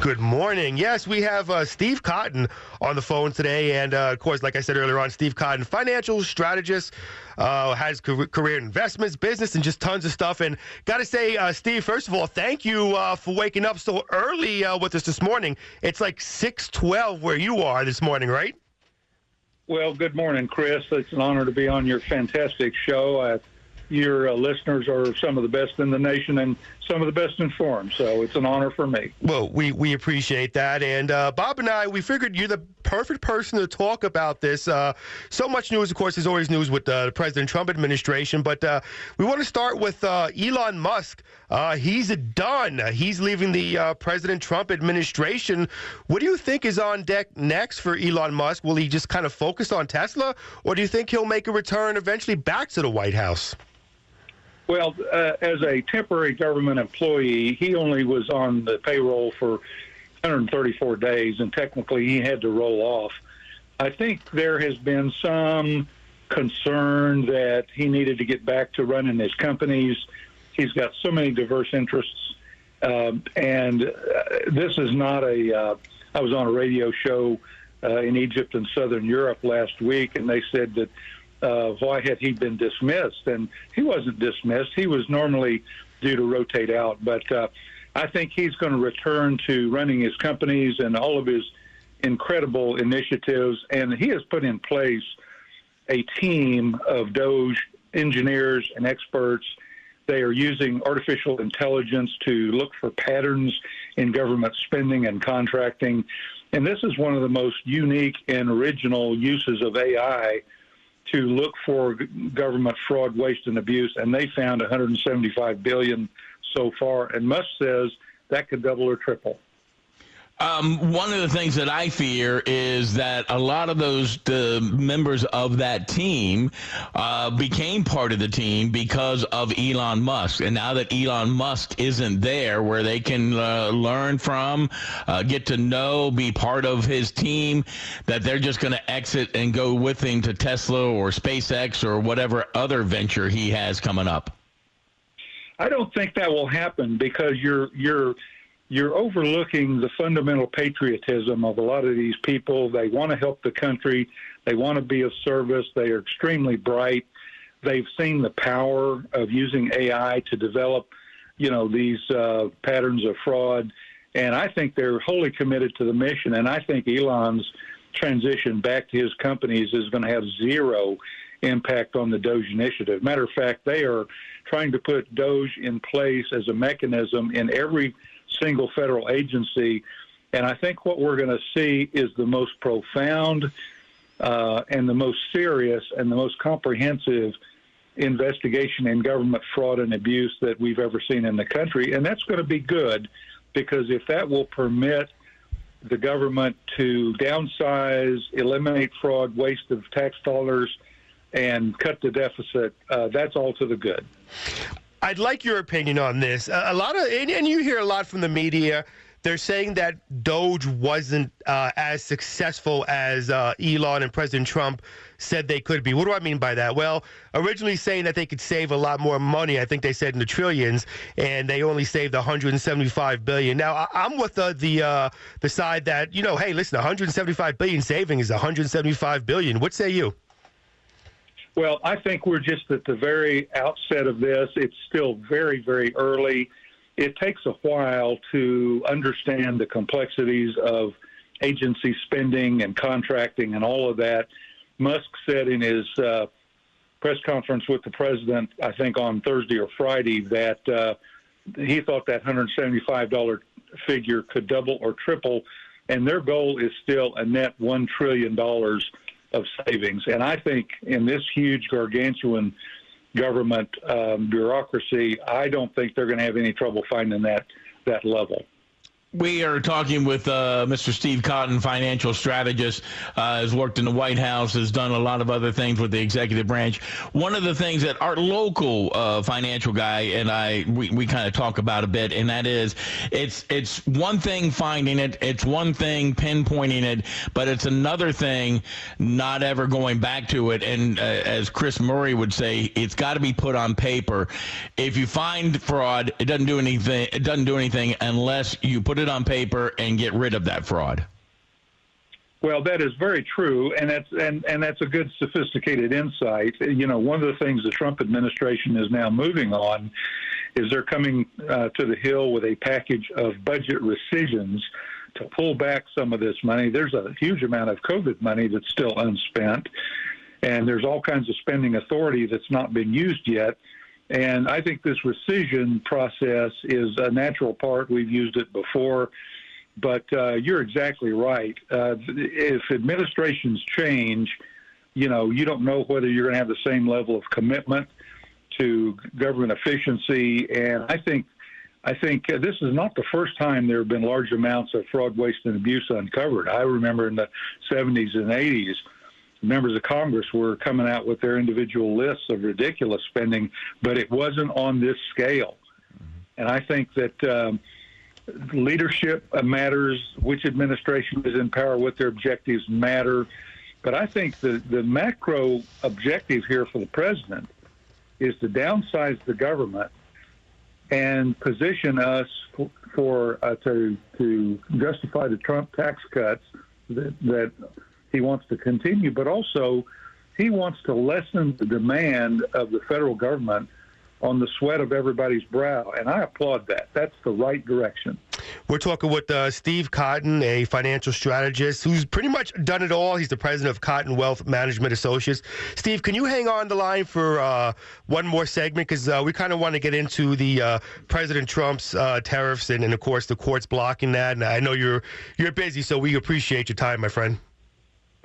Good morning. Yes, we have Steve Cotton on the phone today. And, of course, like I said earlier on, Steve Cotton, financial strategist, has career investments, business, and just tons of stuff. And got to say, Steve, first of all, thank you for waking up so early with us this morning. It's like 6:12 where you are this morning, right? Well, good morning, Chris. It's an honor to be on your fantastic show. Your listeners are some of the best in the nation and some of the best informed, so it's an honor for me. Well, we appreciate that. And Bob and I, we figured you're the perfect person to talk about this. So much news, of course, there's always news with the President Trump administration, but we want to start with Elon Musk. He's done. He's leaving the President Trump administration. What do you think is on deck next for Elon Musk? Will he just kind of focus on Tesla, or do you think he'll make a return eventually back to the White House? Well, as a temporary government employee, he only was on the payroll for 134 days, and technically he had to roll off. I think there has been some concern that he needed to get back to running his companies. He's got so many diverse interests, and this is not I was on a radio show in Egypt and Southern Europe last week, and they said that why had he been dismissed? And he wasn't dismissed. He was normally due to rotate out. But I think he's going to return to running his companies and all of his incredible initiatives. And he has put in place a team of Doge engineers and experts. They are using artificial intelligence to look for patterns in government spending and contracting. And this is one of the most unique and original uses of AI to look for government fraud, waste, and abuse, and they found $175 billion so far. And Musk says that could double or triple. One of the things that I fear is that a lot of the members of that team became part of the team because of Elon Musk. And now that Elon Musk isn't there where they can learn from, get to know, be part of his team, that they're just going to exit and go with him to Tesla or SpaceX or whatever other venture he has coming up. I don't think that will happen because you're overlooking the fundamental patriotism of a lot of these people. They want to help the country. They want to be of service. They are extremely bright. They've seen the power of using AI to develop, these patterns of fraud. And I think they're wholly committed to the mission. And I think Elon's transition back to his companies is going to have zero impact on the Doge initiative. Matter of fact, they are trying to put Doge in place as a mechanism in every single federal agency. And I think what we're going to see is the most profound and the most serious and the most comprehensive investigation in government fraud and abuse that we've ever seen in the country. And that's going to be good, because if that will permit the government to downsize, eliminate fraud, waste of tax dollars, and cut the deficit, that's all to the good. I'd like your opinion on this. And you hear a lot from the media. They're saying that Doge wasn't as successful as Elon and President Trump said they could be. What do I mean by that? Well, originally saying that they could save a lot more money. I think they said in the trillions, and they only saved $175 billion. Now, I'm with the side that, hey, listen, $175 billion saving is $175 billion. What say you? Well, I think we're just at the very outset of this. It's still very, very early. It takes a while to understand the complexities of agency spending and contracting and all of that. Musk said in his press conference with the president, I think on Thursday or Friday, that he thought that $175 figure could double or triple, and their goal is still a net $1 trillion of savings. And I think in this huge gargantuan government bureaucracy, I don't think they're going to have any trouble finding that level. We are talking with Mr. Steve Cotton, financial strategist, has worked in the White House, has done a lot of other things with the executive branch. One of the things that our local financial guy and we kind of talk about a bit, and that is it's one thing finding it, it's one thing pinpointing it, but it's another thing not ever going back to it. And as Chris Murray would say, it's got to be put on paper. If you find fraud, it doesn't do anything unless you put it it on paper and get rid of that fraud. Well, that is very true, and that's a good, sophisticated insight. You know, one of the things the Trump administration is now moving on is they're coming to the Hill with a package of budget rescissions to pull back some of this money. There's a huge amount of COVID money that's still unspent, and there's all kinds of spending authority that's not been used yet. And I think this rescission process is a natural part. We've used it before. But you're exactly right. If administrations change, you know, you don't know whether you're going to have the same level of commitment to government efficiency. And I think this is not the first time there have been large amounts of fraud, waste, and abuse uncovered. I remember in the 70s and 80s, members of Congress were coming out with their individual lists of ridiculous spending, but it wasn't on this scale. And I think that leadership matters, which administration is in power, what their objectives matter. But I think the macro objective here for the president is to downsize the government and position us to justify the Trump tax cuts that he wants to continue, but also he wants to lessen the demand of the federal government on the sweat of everybody's brow, and I applaud that. That's the right direction. We're talking with Steve Cotton, a financial strategist who's pretty much done it all. He's the president of Cotton Wealth Management Associates. Steve, can you hang on the line for one more segment? Because we kind of want to get into the President Trump's tariffs and, of course, the courts blocking that. And I know you're busy, so we appreciate your time, my friend.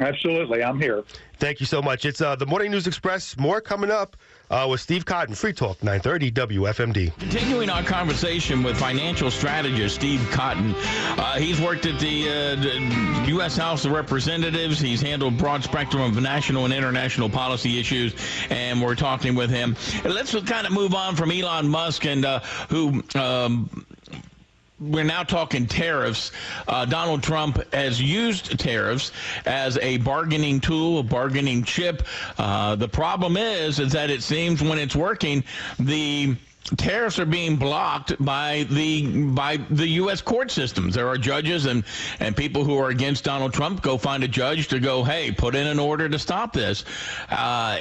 Absolutely. I'm here. Thank you so much. It's the Morning News Express. More coming up with Steve Cotton, Free Talk 930 WFMD. Continuing our conversation with financial strategist Steve Cotton. He's worked at the U.S. House of Representatives. He's handled broad spectrum of national and international policy issues, and we're talking with him. Let's kind of move on from Elon Musk and who we're now talking tariffs. Donald Trump has used tariffs as a bargaining tool, a bargaining chip. The problem is that it seems when it's working, the tariffs are being blocked by the U.S. court systems. There are judges and people who are against Donald Trump go find a judge to go, hey, put in an order to stop this.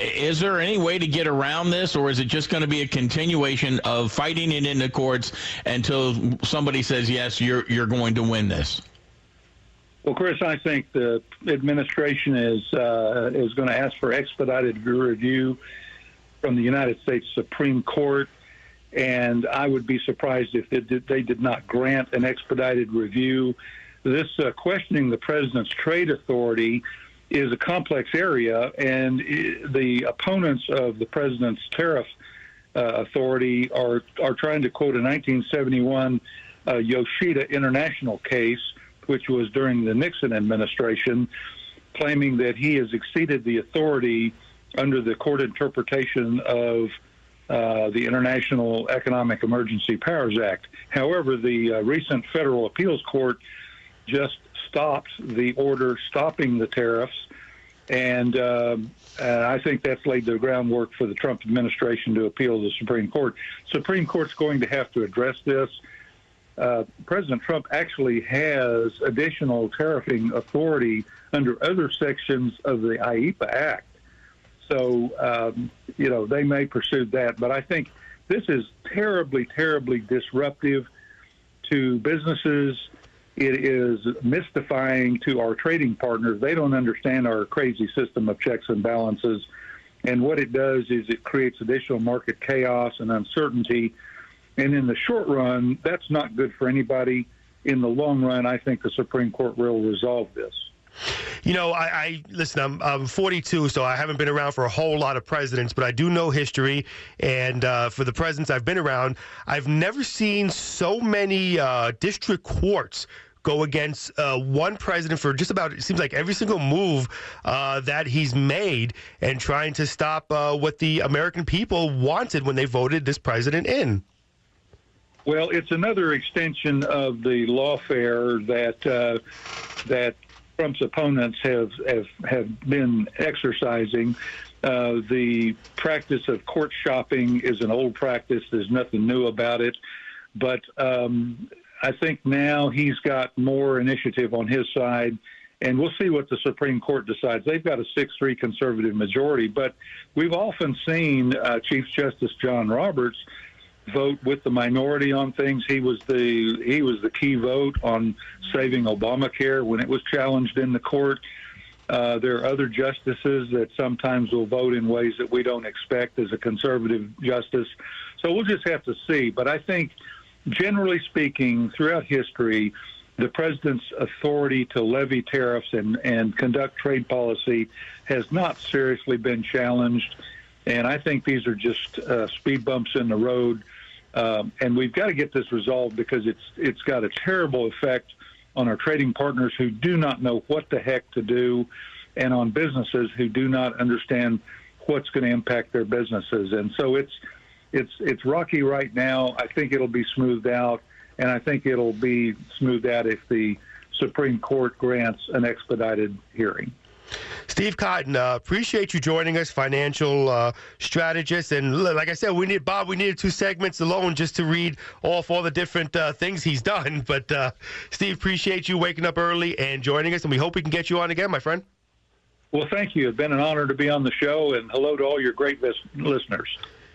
Is there any way to get around this, or is it just going to be a continuation of fighting it in the courts until somebody says, yes, you're going to win this? Well, Chris, I think the administration is going to ask for expedited review from the United States Supreme Court. And I would be surprised if they did not grant an expedited review. This questioning the president's trade authority is a complex area, and the opponents of the president's tariff authority are trying to quote a 1971 Yoshida International case, which was during the Nixon administration, claiming that he has exceeded the authority under the court interpretation of the International Economic Emergency Powers Act. However, the recent federal appeals court just stopped the order stopping the tariffs, and I think that's laid the groundwork for the Trump administration to appeal to the Supreme Court. Supreme Court's going to have to address this. President Trump actually has additional tariffing authority under other sections of the IEEPA Act. So, they may pursue that. But I think this is terribly, terribly disruptive to businesses. It is mystifying to our trading partners. They don't understand our crazy system of checks and balances. And what it does is it creates additional market chaos and uncertainty. And in the short run, that's not good for anybody. In the long run, I think the Supreme Court will resolve this. You know, listen, I'm 42, so I haven't been around for a whole lot of presidents, but I do know history. And for the presidents I've been around, I've never seen so many district courts go against one president for just about, it seems like every single move that he's made, and trying to stop what the American people wanted when they voted this president in. Well, it's another extension of the lawfare that Trump's opponents have been exercising. The practice of court shopping is an old practice. There's nothing new about it. But I think now he's got more initiative on his side, and we'll see what the Supreme Court decides. They've got a 6-3 conservative majority, but we've often seen Chief Justice John Roberts vote with the minority on things. He was the key vote on saving Obamacare when it was challenged in the court. There are other justices that sometimes will vote in ways that we don't expect as a conservative justice. So we'll just have to see. But I think, generally speaking, throughout history, the president's authority to levy tariffs and conduct trade policy has not seriously been challenged. And I think these are just speed bumps in the road. And we've got to get this resolved because it's got a terrible effect on our trading partners who do not know what the heck to do, and on businesses who do not understand what's going to impact their businesses. And so it's rocky right now. I think it'll be smoothed out, and I think it'll be smoothed out if the Supreme Court grants an expedited hearing. Steve Cotton, appreciate you joining us, financial strategist. And like I said, we needed 2 segments alone just to read off all the different things he's done. But, Steve, appreciate you waking up early and joining us, and we hope we can get you on again, my friend. Well, thank you. It's been an honor to be on the show, and hello to all your great listeners.